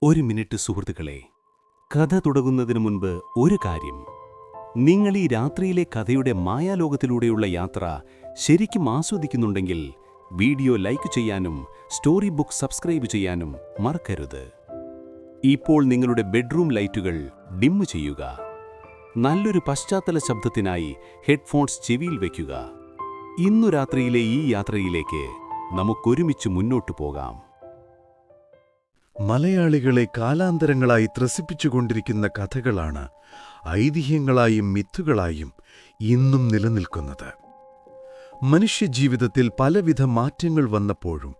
ഒരു മിനിറ്റ് സുഹൃത്തുക്കളെ, കഥ തുടങ്ങുന്നതിന് മുൻപ് ഒരു കാര്യം. നിങ്ങൾ ഈ രാത്രിയിലെ കഥയുടെ മായാലോകത്തിലൂടെയുള്ള യാത്ര ശരിക്കും ആസ്വദിക്കുന്നുണ്ടെങ്കിൽ വീഡിയോ ലൈക്ക് ചെയ്യാനും സ്റ്റോറി ബുക്ക് സബ്സ്ക്രൈബ് ചെയ്യാനും മറക്കരുത്. ഇപ്പോൾ നിങ്ങളുടെ ബെഡ്റൂം ലൈറ്റുകൾ ഡിം ചെയ്യുക. നല്ലൊരു പശ്ചാത്തല ശബ്ദത്തിനായി ഹെഡ്ഫോൺസ് ചെവിയിൽ വയ്ക്കുക. ഇന്നു രാത്രിയിലെ ഈ യാത്രയിലേക്ക് നമുക്കൊരുമിച്ച് മുന്നോട്ടു പോകാം. മലയാളികളെ കാലാന്തരങ്ങളായി ത്രസിപ്പിച്ചുകൊണ്ടിരിക്കുന്ന കഥകളാണ് ഐതിഹ്യങ്ങളായും മിത്തുകളായും ഇന്നും നിലനിൽക്കുന്നത്. മനുഷ്യജീവിതത്തിൽ പലവിധ മാറ്റങ്ങൾ വന്നപ്പോഴും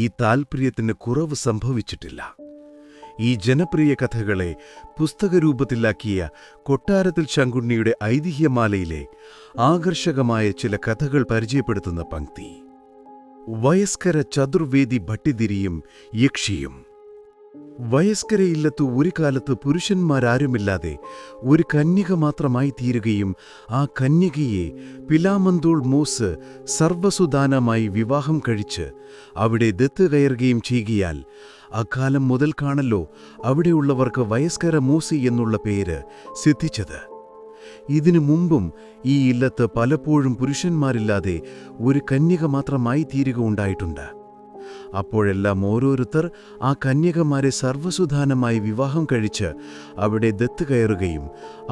ഈ താൽപര്യത്തിന് കുറവ് സംഭവിച്ചിട്ടില്ല. ഈ ജനപ്രിയ കഥകളെ പുസ്തകരൂപത്തിലാക്കിയ കൊട്ടാരത്തിൽ ശങ്കുണ്ണിയുടെ ഐതിഹ്യമാലയിലെ ആകർഷകമായ ചില കഥകൾ പരിചയപ്പെടുത്തുന്ന പംക്തി. വയസ്കര ചതുർവേദി ഭട്ടിതിരിയും യക്ഷിയും. വയസ്കരയില്ലത്തു ഒരു കാലത്ത് പുരുഷന്മാരാരുമില്ലാതെ ഒരു കന്യക മാത്രമായി തീരുകയും ആ കന്യകയെ പിലാമന്തൂൾ മൂസ് സർവസുദാനമായി വിവാഹം കഴിച്ച് അവിടെ ദത്ത് കയറുകയും ചെയ്യുകയാൽ അക്കാലം മുതൽക്കാണല്ലോ അവിടെയുള്ളവർക്ക് വയസ്കര മൂസി എന്നുള്ള പേര് സിദ്ധിച്ചത്. ഇതിനു മുമ്പും ഈ ഇല്ലത്ത് പലപ്പോഴും പുരുഷന്മാരില്ലാതെ ഒരു കന്യക മാത്രമായി തീരുക ഉണ്ടായിട്ടുണ്ട്. അപ്പോഴെല്ലാം ഓരോരുത്തർ ആ കന്യകമാരെ സർവസുധാനമായി വിവാഹം കഴിച്ച് അവിടെ ദത്ത് കയറുകയും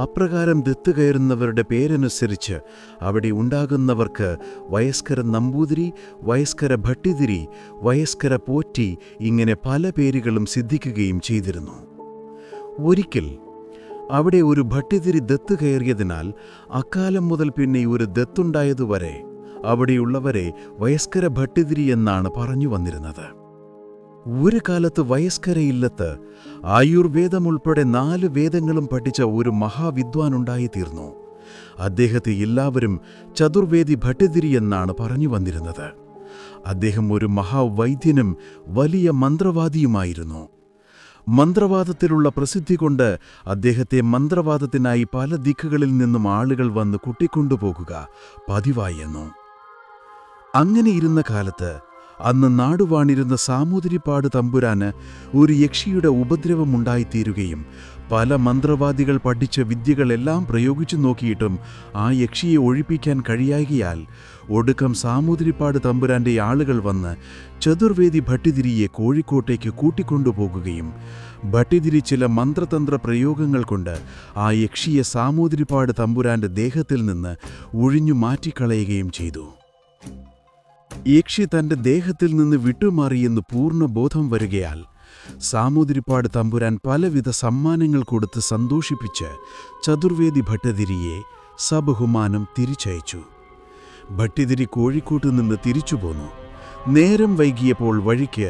അപ്രകാരം ദത്ത് കയറുന്നവരുടെ പേരനുസരിച്ച് അവിടെ ഉണ്ടാകുന്നവർക്ക് വയസ്കര നമ്പൂതിരി, വയസ്കര ഭട്ടിതിരി, വയസ്കര പോറ്റി ഇങ്ങനെ പല പേരുകളും സിദ്ധിക്കുകയും ചെയ്തിരുന്നു. ഒരിക്കൽ അവിടെ ഒരു ഭട്ടിതിരി ദത്ത് കയറിയതിനാൽ അക്കാലം മുതൽ പിന്നെ ഒരു ദത്തുണ്ടായതുവരെ അവിടെയുള്ളവരെ വയസ്കര ഭട്ടിതിരി എന്നാണ് പറഞ്ഞു വന്നിരുന്നത്. ഒരു കാലത്ത് വയസ്കര ഇല്ലത്ത് ആയുർവേദം ഉൾപ്പെടെ 4 വേദങ്ങളും പഠിച്ച ഒരു മഹാവിദ്വാനുണ്ടായിത്തീർന്നു. അദ്ദേഹത്തെ എല്ലാവരും ചതുർവേദി ഭട്ടിതിരി എന്നാണ് പറഞ്ഞു വന്നിരുന്നത്. അദ്ദേഹം ഒരു മഹാവൈദ്യനും വലിയ മന്ത്രവാദിയുമായിരുന്നു. മന്ത്രവാദത്തിലുള്ള പ്രസിദ്ധി കൊണ്ട് അദ്ദേഹത്തെ മന്ത്രവാദത്തിനായി പല ദിക്കുകളിൽ നിന്നും ആളുകൾ വന്ന് കൂട്ടിക്കൊണ്ടുപോകുക പതിവായെന്നു. അങ്ങനെയിരുന്ന കാലത്ത് അന്ന് നാടുവാണിരുന്ന സാമൂതിരിപ്പാട് തമ്പുരാന് ഒരു യക്ഷിയുടെ ഉപദ്രവമുണ്ടായിത്തീരുകയും പല മന്ത്രവാദികൾ പഠിച്ച വിദ്യകളെല്ലാം പ്രയോഗിച്ചു നോക്കിയിട്ടും ആ യക്ഷിയെ ഒഴിപ്പിക്കാൻ കഴിയായകയാൽ ഒടുക്കം സാമൂതിരിപ്പാട് തമ്പുരാന്റെ ആളുകൾ വന്ന് ചതുർവേദി ഭട്ടിതിരിയെ കോഴിക്കോട്ടേക്ക് കൂട്ടിക്കൊണ്ടുപോകുകയും ഭട്ടിതിരി ചില മന്ത്രതന്ത്ര പ്രയോഗങ്ങൾ കൊണ്ട് ആ യക്ഷിയെ സാമൂതിരിപ്പാട് തമ്പുരാന്റെ ദേഹത്തിൽ നിന്ന് ഒഴിഞ്ഞു മാറ്റിക്കളയുകയും ചെയ്തു. യക്ഷി തന്റെ ദേഹത്തിൽ നിന്ന് വിട്ടുമാറിയെന്ന് പൂർണ്ണ ബോധം വരികയാൽ സാമൂതിരിപ്പാട് തമ്പുരാൻ പലവിധ സമ്മാനങ്ങൾ കൊടുത്ത് സന്തോഷിപ്പിച്ച് ചതുർവേദി ഭട്ടതിരിയെ സബഹുമാനം തിരിച്ചയച്ചു. ഭട്ടിതിരി കോഴിക്കോട്ട് നിന്ന് തിരിച്ചുപോന്നു. നേരം വൈകിയപ്പോൾ വഴിക്ക്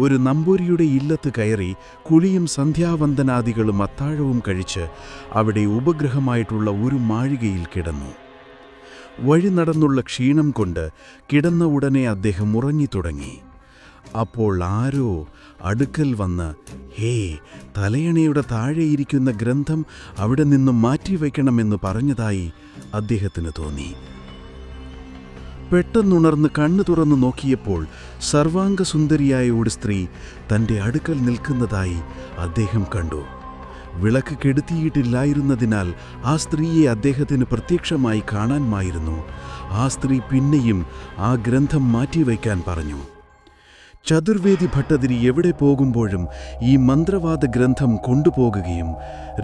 ഒരു നമ്പൂരിയുടെ ഇല്ലത്ത് കയറി കുളിയും സന്ധ്യാവന്ദനാദികളും അത്താഴവും കഴിച്ച് അവിടെ ഉപഗ്രഹമായിട്ടുള്ള ഒരു മാളികയിൽ കിടന്നു. വഴി നടന്നുള്ള ക്ഷീണം കൊണ്ട് കിടന്ന ഉടനെ അദ്ദേഹം ഉറങ്ങിത്തുടങ്ങി. അപ്പോൾ ആരോ അടുക്കൽ വന്ന്, ഹേ, തലയണയുടെ താഴെയിരിക്കുന്ന ഗ്രന്ഥം അവിടെ നിന്നും മാറ്റിവയ്ക്കണമെന്ന് പറഞ്ഞതായി അദ്ദേഹത്തിന് തോന്നി. പെട്ടെന്നുണർന്ന് കണ്ണു തുറന്നു നോക്കിയപ്പോൾ സർവാംഗസുന്ദരിയായ ഒരു സ്ത്രീ തൻ്റെ അടുക്കൽ നിൽക്കുന്നതായി അദ്ദേഹം കണ്ടു. വിളക്ക് കെടുത്തിയിട്ടില്ലായിരുന്നതിനാൽ ആ സ്ത്രീയെ അദ്ദേഹത്തിന് പ്രത്യക്ഷമായി കാണാമായിരുന്നു. ആ സ്ത്രീ പിന്നെയും ആ ഗ്രന്ഥം മാറ്റിവയ്ക്കാൻ പറഞ്ഞു. ചതുർവേദി ഭട്ടതിരി എവിടെ പോകുമ്പോഴും ഈ മന്ത്രവാദ ഗ്രന്ഥം കൊണ്ടുപോകുകയും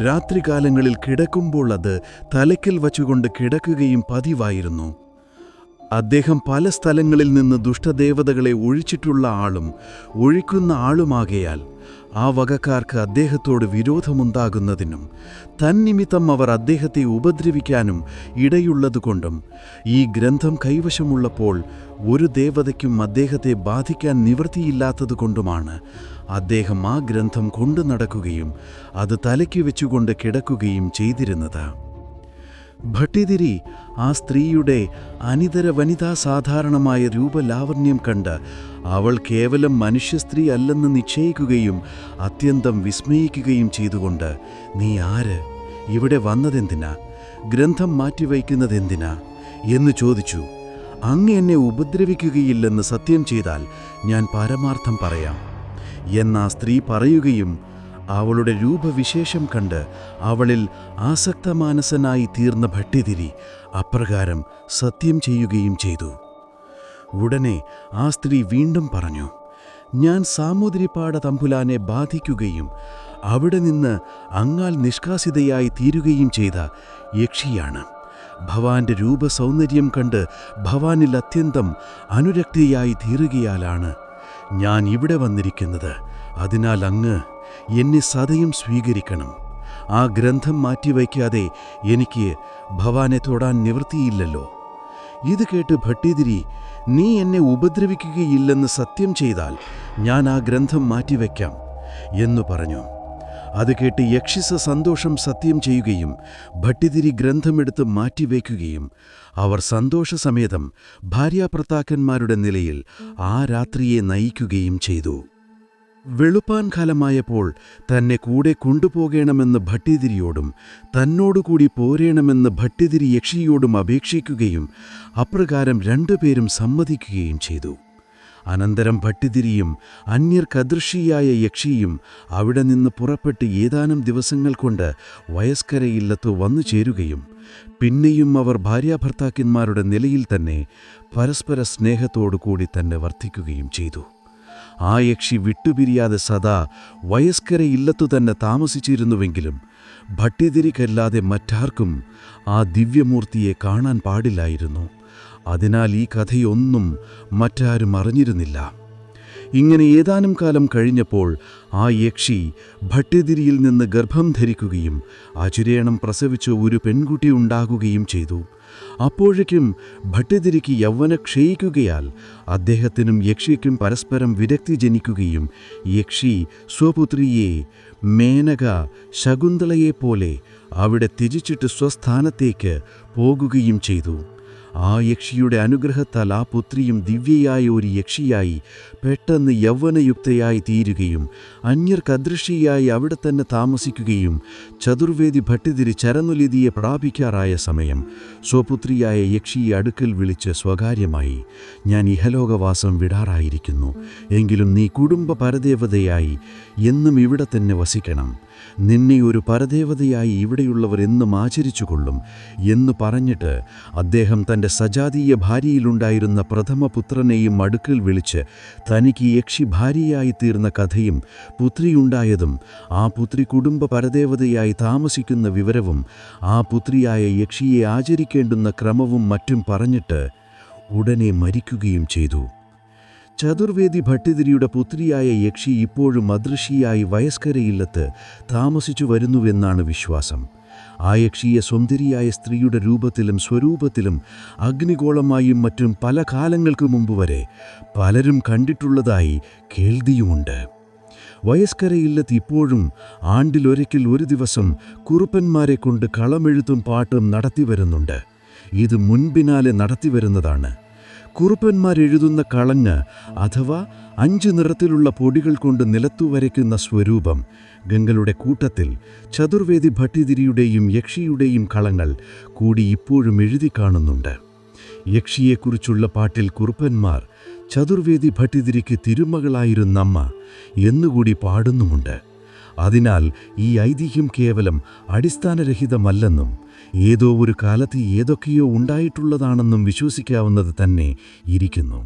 രാത്രികാലങ്ങളിൽ കിടക്കുമ്പോൾ അത് തലയ്ക്കൽ വച്ചുകൊണ്ട് കിടക്കുകയും പതിവായിരുന്നു. അദ്ദേഹം പല സ്ഥലങ്ങളിൽ നിന്ന് ദുഷ്ടദേവതകളെ ഒഴിച്ചിട്ടുള്ള ആളും ഒഴിക്കുന്ന ആളുമാകയാൽ ആ വകക്കാർക്ക് അദ്ദേഹത്തോട് വിരോധമുണ്ടാകുന്നതിനും തന്നിമിത്തം അവർ അദ്ദേഹത്തെ ഉപദ്രവിക്കാനും ഇടയുള്ളതുകൊണ്ടും ഈ ഗ്രന്ഥം കൈവശമുള്ളപ്പോൾ ഒരു ദേവതയ്ക്കും അദ്ദേഹത്തെ ബാധിക്കാൻ നിവൃത്തിയില്ലാത്തതുകൊണ്ടുമാണ് അദ്ദേഹം ആ ഗ്രന്ഥം കൊണ്ടു നടക്കുകയും അത് തലയ്ക്ക് വെച്ചുകൊണ്ട് കിടക്കുകയും ചെയ്തിരുന്നത്. ഭട്ടിതിരി ആ സ്ത്രീയുടെ അനിതര വനിതാ സാധാരണമായ രൂപലാവണ്യം കണ്ട് അവൾ കേവലം മനുഷ്യസ്ത്രീ അല്ലെന്ന് നിശ്ചയിക്കുകയും അത്യന്തം വിസ്മയിക്കുകയും ചെയ്തുകൊണ്ട്, നീ ആര്? ഇവിടെ വന്നതെന്തിനാ? ഗ്രന്ഥം മാറ്റിവയ്ക്കുന്നതെന്തിനാ എന്ന് ചോദിച്ചു. അങ്ങ് എന്നെ ഉപദ്രവിക്കുകയില്ലെന്ന് സത്യം ചെയ്താൽ ഞാൻ പരമാർത്ഥം പറയാം എന്നാ സ്ത്രീ പറയുകയും അവളുടെ രൂപവിശേഷം കണ്ട് അവളിൽ ആസക്തമാനസനായി തീർന്ന ഭട്ടിതിരി അപ്രകാരം സത്യം ചെയ്യുകയും ചെയ്തു. ഉടനെ ആ സ്ത്രീ വീണ്ടും പറഞ്ഞു, ഞാൻ സാമൂതിരിപ്പാട തമ്പുലാനെ ബാധിക്കുകയും അവിടെ നിന്ന് അങ്ങാൽ നിഷ്കാസിതയായി തീരുകയും ചെയ്ത യക്ഷിയാണ്. ഭവാന്റെ രൂപസൗന്ദര്യം കണ്ട് ഭവാനിൽ അത്യന്തം അനുരക്തിയായി തീരുകയാലാണ് ഞാൻ ഇവിടെ വന്നിരിക്കുന്നത്. അതിനാൽ അങ്ങ് എന്നെ സദയം സ്വീകരിക്കണം. ആ ഗ്രന്ഥം മാറ്റിവയ്ക്കാതെ എനിക്ക് ഭവാനെ തൊടാൻ നിവൃത്തിയില്ലല്ലോ. ഇത് കേട്ട് ഭട്ടിതിരി, നീ എന്നെ ഉപദ്രവിക്കുകയില്ലെന്ന് സത്യം ചെയ്താൽ ഞാൻ ആ ഗ്രന്ഥം മാറ്റിവെക്കാം എന്നു പറഞ്ഞു. അത് കേട്ട് യക്ഷിസ സന്തോഷം സത്യം ചെയ്യുകയും ഭട്ടിതിരി ഗ്രന്ഥമെടുത്ത് മാറ്റിവെക്കുകയും അവർ സന്തോഷസമേതം ഭാര്യാഭർത്താക്കന്മാരുടെ നിലയിൽ ആ രാത്രിയെ നയിക്കുകയും ചെയ്തു. വെളുപ്പാൻ കാലമായപ്പോൾ തന്നെ കൂടെ കൊണ്ടുപോകണമെന്ന് ഭട്ടിതിരിയോടും തന്നോടുകൂടി പോരേണമെന്ന് ഭട്ടിതിരി യക്ഷിയോടും അപേക്ഷിക്കുകയും അപ്രകാരം രണ്ടുപേരും സമ്മതിക്കുകയും ചെയ്തു. അനന്തരം ഭട്ടിതിരിയും അന്യർക്കദൃശിയായ യക്ഷിയും അവിടെ നിന്ന് പുറപ്പെട്ട് ഏതാനും ദിവസങ്ങൾ കൊണ്ട് വയസ്കരയില്ലത്തു വന്നു ചേരുകയും പിന്നെയും അവർ ഭാര്യാഭർത്താക്കന്മാരുടെ നിലയിൽ തന്നെ പരസ്പര സ്നേഹത്തോടുകൂടി തന്നെ വർദ്ധിക്കുകയും ചെയ്തു. ആ യക്ഷി വിട്ടുപിരിയാതെ സദാ വയസ്കരയില്ലത്തു തന്നെ താമസിച്ചിരുന്നുവെങ്കിലും ഭട്ടിതിരിക്കല്ലാതെ മറ്റാർക്കും ആ ദിവ്യമൂർത്തിയെ കാണാൻ പാടില്ലായിരുന്നു. അതിനാൽ ഈ കഥയൊന്നും മറ്റാരും അറിഞ്ഞിരുന്നില്ല. ഇങ്ങനെ ഏതാനും കാലം കഴിഞ്ഞപ്പോൾ ആ യക്ഷി ഭട്ടിതിരിയിൽ നിന്ന് ഗർഭം ധരിക്കുകയും അചിരേണം പ്രസവിച്ച് ഒരു പെൺകുട്ടി ഉണ്ടാകുകയും ചെയ്തു. അപ്പോഴേക്കും ഭട്ടിതിരിക്ക് യൗവന ക്ഷയിക്കുകയാൽ അദ്ദേഹത്തിനും യക്ഷിക്കും പരസ്പരം വിരക്തി ജനിക്കുകയും യക്ഷി സ്വപുത്രിയെ മേനക ശകുന്തളയെപ്പോലെ അവിടെ ത്യജിച്ചിട്ട് സ്വസ്ഥാനത്തേക്ക് പോകുകയും ചെയ്തു. ആ യക്ഷിയുടെ അനുഗ്രഹത്താൽ ആ പുത്രിയും ദിവ്യയായ ഒരു യക്ഷിയായി പെട്ടെന്ന് യൗവനയുക്തയായി തീരുകയും അന്യർക്കദൃശിയായി അവിടെ തന്നെ താമസിക്കുകയും ചതുർവേദി ഭട്ടിതിരി ചരനുലിതിയെ പ്രാപിക്കാറായ സമയം സ്വപുത്രിയായ യക്ഷിയെ അടുക്കൽ വിളിച്ച് സ്വകാര്യമായി, ഞാൻ ഇഹലോകവാസം വിടാറായിരിക്കുന്നു. എങ്കിലും നീ കുടുംബ പരദേവതയായി എന്നും ഇവിടെ തന്നെ വസിക്കണം. നിന്നെ ഒരു പരദേവതയായി ഇവിടെയുള്ളവർ എന്നും ആചരിച്ചുകൊള്ളും എന്ന് പറഞ്ഞിട്ട് അദ്ദേഹം തൻ്റെ സജാതീയ ഭാര്യയിലുണ്ടായിരുന്ന പ്രഥമ പുത്രനെയും അടുക്കൽ വിളിച്ച് തനിക്ക് യക്ഷി ഭാര്യയായി തീർന്ന കഥയും പുത്രിയുണ്ടായതും ആ പുത്രി കുടുംബ പരദേവതയായി താമസിക്കുന്ന വിവരവും ആ പുത്രിയായ യക്ഷിയെ ആചരിക്കേണ്ടുന്ന ക്രമവും മറ്റും പറഞ്ഞിട്ട് ഉടനെ മരിക്കുകയും ചെയ്തു. ചതുർവേദി ഭട്ടിതിരിയുടെ പുത്രിയായ യക്ഷി ഇപ്പോഴും അദൃശ്യയായി വയസ്കരയില്ലത്ത് താമസിച്ചു വരുന്നുവെന്നാണ് വിശ്വാസം. ആ യക്ഷിയെ സുന്ദരിയായ സ്ത്രീയുടെ രൂപത്തിലും സ്വരൂപത്തിലും അഗ്നിഗോളമായും മറ്റും പല കാലങ്ങൾക്ക് മുമ്പ് വരെ പലരും കണ്ടിട്ടുള്ളതായി കേൾവിയുമുണ്ട്. വയസ്കരയില്ലത്ത് ഇപ്പോഴും ആണ്ടിലൊരിക്കൽ ഒരു ദിവസം കുറുപ്പന്മാരെ കൊണ്ട് കളമെഴുത്തും പാട്ടും നടത്തിവരുന്നുണ്ട്. ഇത് മുൻപിനാലെ നടത്തിവരുന്നതാണ്. കുറുപ്പന്മാരെഴുതുന്ന കളഞ്ഞ് അഥവാ 5 നിറത്തിലുള്ള പൊടികൾ കൊണ്ട് നിലത്തു വരയ്ക്കുന്ന സ്വരൂപം ഗംഗകളുടെ കൂട്ടത്തിൽ ചതുർവേദി ഭട്ടിതിരിയുടെയും യക്ഷിയുടെയും കളങ്ങൾ കൂടി ഇപ്പോഴും എഴുതി കാണുന്നുണ്ട്. യക്ഷിയെക്കുറിച്ചുള്ള പാട്ടിൽ കുറുപ്പന്മാർ ചതുർവേദി ഭട്ടിതിരിക്ക് തിരുമകളായിരുന്നമ്മ എന്നുകൂടി പാടുന്നുമുണ്ട്. അതിനാൽ ഈ ഐതിഹ്യം കേവലം അടിസ്ഥാനരഹിതമല്ലെന്നും ഏതോ ഒരു കാലത്ത് ഏതൊക്കെയോ ഉണ്ടായിട്ടുള്ളതാണെന്നും വിശ്വസിക്കാവുന്നത് തന്നെ ഇരിക്കുന്നു.